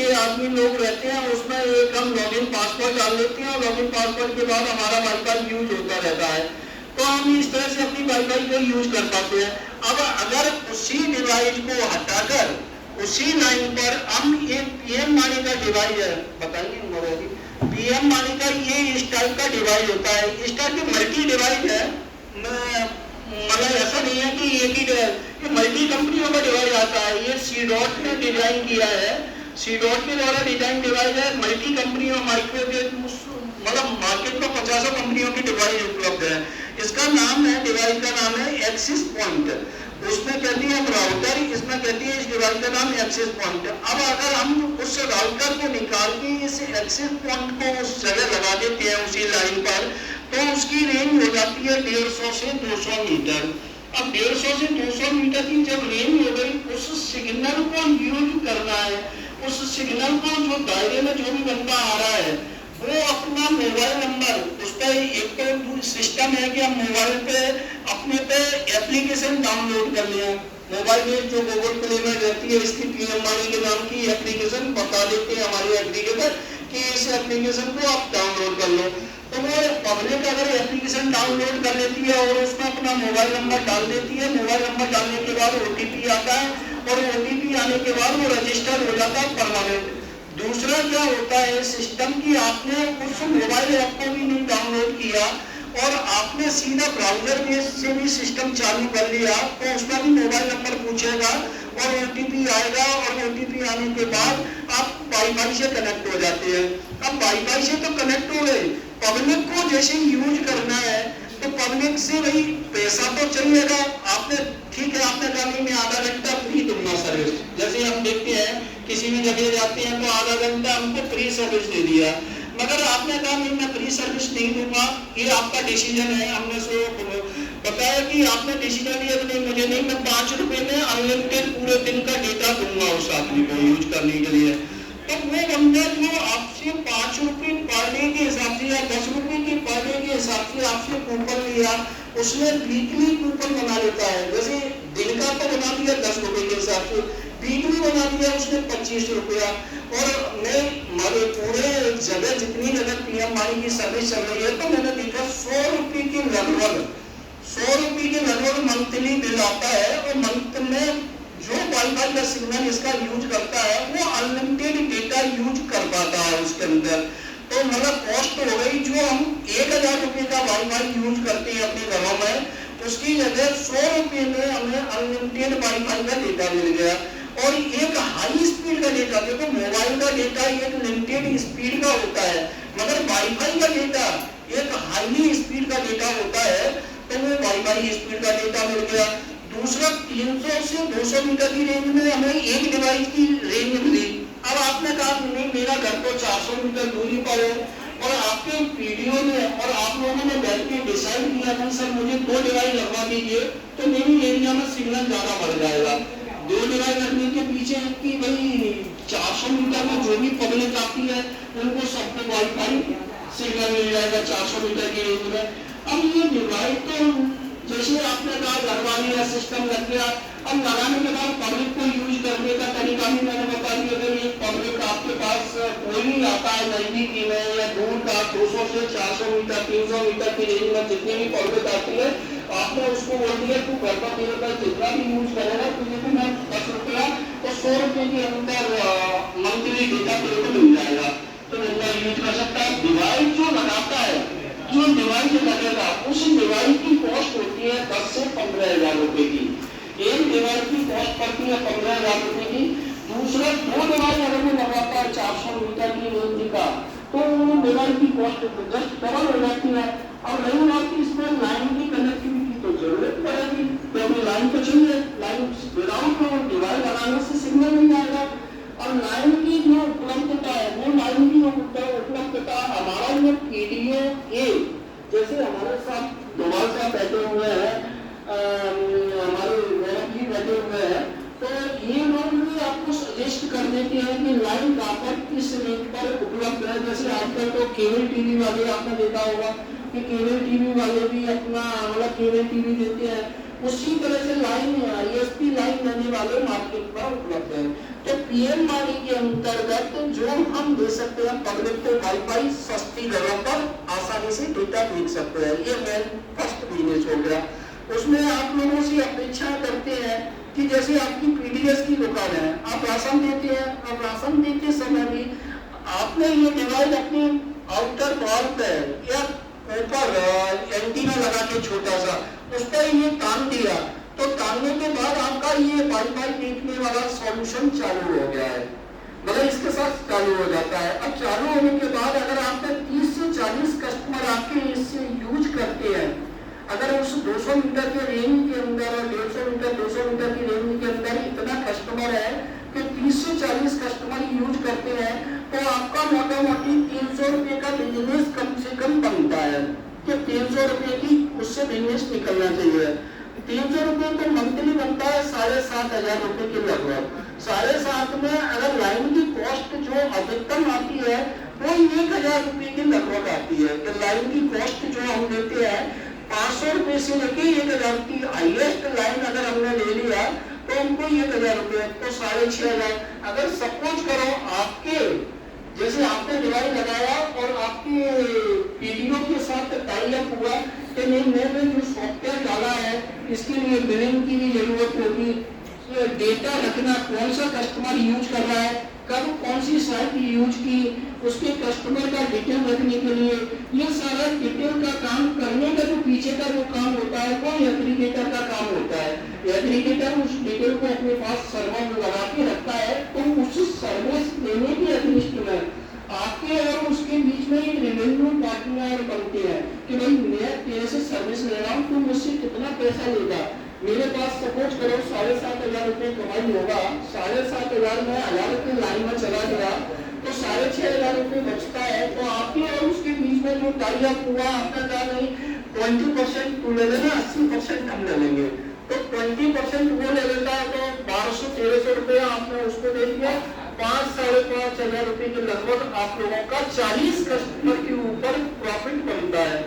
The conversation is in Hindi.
छह आदमी लोग रहते हैं, उसमें एक हम लॉगिन पासवर्ड डाल लेते हैं और लॉगिन पासवर्ड के बाद हमारा वाईफाई यूज होता रहता है। तो हम इस तरह से अपनी वाईफाई को यूज कर पाते हैं। अब अगर उसी डिवाइस को हटाकर उसी लाइन पर हम ये पीएम मानी का डिवाइस है, बताइए पीएम मानी का ये इस टाइप का डिवाइस होता है, इस टाइप की मल्टी डिवाइस है। मतलब ऐसा नहीं है कि एक ही मल्टी कंपनियों का डिवाइस आता है। ये सी डॉट ने डिजाइन किया है, सी डॉट के द्वारा डिजाइन डिवाइस है। मल्टी कंपनियों मतलब मार्केट में 50 कंपनियों की डिवाइस उपलब्ध है। इसका नाम है, डिवाइस का नाम है एक्सिस पॉइंट। उसमें कहती है राउटर, इसमें कहती है इस डिवाइस का नाम एक्सिस पॉइंट। अब अगर हम उस राउटर को निकाल के इस एक्सिस पॉइंट को उस जगह लगा देते हैं उसी लाइन पर, तो उसकी रेंज हो जाती है 150 से 200 मीटर। अब 150 से 200 मीटर की जब रेंज हो गई, उस सिग्नल को यूज करना है। उस सिग्नल को जो दायरे में जो भी बंदा आ रहा है वो अपना मोबाइल नंबर, उस पर एक तो सिस्टम है कि हम मोबाइल पे अपने पे एप्लीकेशन डाउनलोड कर लिया। मोबाइल में जो गूगल प्ले में रहती है, इसकी पीएम मानी के नाम की एप्लीकेशन बता देते हैं हमारे एग्रीगेटर कि इस एप्लीकेशन को आप डाउनलोड कर लो। तो वो पब्लिक अगर एप्लीकेशन डाउनलोड कर लेती है और उसमें अपना मोबाइल नंबर डाल देती है, मोबाइल नंबर डालने के बाद ओटीपी आता है और ओटीपी आने के बाद वो रजिस्टर हो जाता है परमानेंट। दूसरा क्या होता है सिस्टम की, आपने उस मोबाइल ऐप को भी नहीं डाउनलोड किया और आपने सीधा ब्राउजर बेस से भी सिस्टम चालू कर लिया, तो उसका भी मोबाइल नंबर पूछेगा और ओटीपी आएगा और ओटीपी आने के बाद आप वाईफाई से कनेक्ट हो जाते हैं। अब वाईफाई से तो कनेक्ट हो गए, पब्लिक को जैसे यूज करना है तो पब्लिक से भाई पैसा तो चाहिएगा। आपने ठीक है, आपने कहा नहीं मैं आधा घंटा फ्री दूंगा सर्विस, जैसे हम देखते हैं किसी भी जगह जाते हैं तो आधा घंटा हमको फ्री सर्विस दे दिया, मगर आपने कहा नहीं मैं फ्री सर्विस नहीं दूंगा, ये आपका डिसीजन है। हमने सो बताया कि आपने डिसीजन लिया कि नहीं मुझे नहीं, मैं 5 रुपए में अनलिमिटेड पूरे दिन का डेटा दूंगा उस आदमी को यूज करने के लिए। तो वो बंदा जो आपसे 5 रुपए पर डे के हिसाब से या 10 रुपए के पर डे के हिसाब से आपसे कूपन लिया, उसमें वीकली कूपन बना लेता है। जैसे दिन का तो बना दिया 10 रुपए के हिसाब से, वीकली बना दिया उसने 25 रुपया। और मैं हमारे पूरे जगह जितनी जगह पीएम मानी की सर्विस चल रही है तो मैंने देखा 100 रुपए के लगभग मंथली बिल आता है। और मंथ में जो वाईफाई का सिग्नल इसका यूज करता है वो अनलिमिटेड डेटा यूज कर पाता है उसके अंदर। तो मतलब कॉस्ट हो गई, जो हम 1000 रुपए का वाईफाई यूज करते हैं अपने घरों में, उसकी जगह 100 रुपए में हमें अनलिमिटेड वाईफाई का डेटा मिल गया। और एक हाई स्पीड का डेटा, देखो मोबाइल का डेटा एक लिमिटेड स्पीड का होता है, मगर वाईफाई का डेटा एक हाईली स्पीड का डेटा होता है, तो वो वाईफाई स्पीड का डेटा मिल गया। दूसरा 300 से 200 मीटर की रेंज में हमें एक डिवाइस की रेंज मिली। अब आपने कहा नहीं मेरा घर तो 400 मीटर दूरी पर है और आपके वीडियो में और आप लोगों ने बैठ के डिसाइड किया था सर मुझे 2 डिवाइस लगवा दीजिए, तो मेरी एरिया में सिग्नल ज्यादा बढ़ जाएगा। 2 डिवाइस लगने के पीछे कि भाई 400 मीटर में जो भी पब्लिक आती है उनको सबको वाईफाई सिग्नल मिल जाएगा 400 मीटर की रेंज में। अब ये डिवाइस तो जैसे आपने कहा घर वाली सिस्टम लग गया, अब लगाने के बाद पब्लिक को यूज करने का तरीका भी मैंने बता दिया। अगर ये पब्लिक आपके पास कोई नहीं आता है नजदीकी में या दूर का 200 से 400 मीटर 300 मीटर की रेंज में जितनी भी पब्लिक आती है, आपने उसको बोल दिया तू घर का मेरे पास जितना भी यूज करेगा तुझे भी मैं 10 रुपया तो 100 रुपए के अंदर मंथली डेटा तेरे को मिल जाएगा, तो इतना यूज कर सकता है। डिवाइस जो लगाता है, जो डिवाइस लगेगा उस डिवाइस की कॉस्ट होती है 10 से 15,000 रुपए की। एक डिवाइस की कॉस्ट पड़ती है 15,000 रुपए की। दूसरा 2 डिवाइस अगर मैं लगाता है 400 मीटर की रेंज का, तो डिवाइस की कॉस्ट जस्ट डबल हो जाती है। और रही बात की इसमें लाइन की कनेक्टिविटी तो जरूरत पड़ेगी, क्योंकि लाइन तो चाहिए, लाइन विदाउट डिवाइस लगाने से सिग्नल नहीं आएगा। और लाइन की जो उपलब्धता है, वो लाइन की जो उपलब्धता हमारा जो पीडीओ ए, जैसे हमारे साथ दोबारा साथ बैठे हुए हैं, हमारे गौरव जी बैठे हुए हैं, तो ये लोग भी आपको सजेस्ट कर देते हैं कि लाइन कहाँ पर किस रेंज पर उपलब्ध है। जैसे आजकल तो केबल टीवी वाले आपने देखा होगा कि केबल टीवी वाले भी अपना मतलब केबल टीवी देते हैं, उसी तरह से लाइन ISP लाइन लेने वाले मार्केट में उपलब्ध है। तो पीएम वाणी के अंतर्गत जो हम दे सकते हैं पब्लिक को वाईफाई सस्ती दरों पर आसानी से डेटा देख सकते हैं, ये मेन फर्स्ट बिजनेस हो गया। उसमें आप लोगों से अपेक्षा करते हैं कि जैसे आपकी PDS की दुकान है, आप राशन देते हैं, आप राशन देते समय भी आपने ये डिवाइस अपने आउटर वॉल पे या ऊपर एंटीना लगा के छोटा सा उस पर ये तान दिया, तो तानने के बाद आपका ये वाईफाई देखने वाला सॉल्यूशन चालू हो गया है, मतलब इसके साथ चालू हो जाता है। अब चालू होने के बाद अगर आपके 30 से 40 कस्टमर आपके इससे यूज करते हैं, अगर उस 200 मीटर के रेंज के अंदर और 150 मीटर 200 मीटर की रेंज के अंदर इतना कस्टमर है कि 30 से 40 कस्टमर यूज करते हैं, तो आपका मोटा मोटी 300 रुपये का बिजनेस कम से कम बनता है कि 300 रुपये की उससे बिजनेस निकलना चाहिए। 300 रुपये तो मंथली बनता है 7,500 रुपये के लगभग। 7,500 में अगर लाइन की कॉस्ट जो अधिकतम आती है वो 1,000 रुपये के लगभग आती है। तो लाइन की कॉस्ट जो हम देते हैं 500 रुपये से लेके 1,000 की हाईएस्ट लाइन अगर हमने ले लिया तो उनको 1,000 रुपये, तो 6,500। अगर सपोज करो आपके जैसे आपने डिवाइस लगाया और आपके PDO के साथ टाई अप हुआ कि नहीं मैंने जो सॉफ्टवेयर डाला है इसके लिए बिलिंग की भी जरूरत होगी, डेटा रखना कौन सा कस्टमर यूज कर रहा है, कब कौन सी साइट यूज की, उसके कस्टमर का डिटेल रखने के लिए ये सारा डिटेल का काम करने का जो पीछे का जो काम होता है वो एग्रीगेटर का काम होता है। एग्रीगेटर उस डिटेल को अपने पास सर्वर में लगा के रखता है, तो उस सर्विस देने की अगेंस्ट में आपके और उसके बीच में एक रेवेन्यू पार्टनर बनते हैं कि भाई मैं तेरे से सर्विस ले रहा हूँ, तू मुझसे कितना पैसा लेगा। मेरे पास सपोज करो 7,500 रुपये कमाई होगा, 7,500 में 1,000 रुपये लाइन में चला गया तो 6,500 रुपये बचता है। तो आपके और उसके बीच में जो टाई अप हुआ आपका क्या नहीं 20% तू ले लेना, 80% हम ले लेंगे, तो 20% वो ले लेता है, तो 1,200-1,300 रुपये आपने उसको दे दिया, 5,000-5,500 रुपये के लगभग आप लोगों का 40 कस्टमर के ऊपर प्रॉफिट बनता है।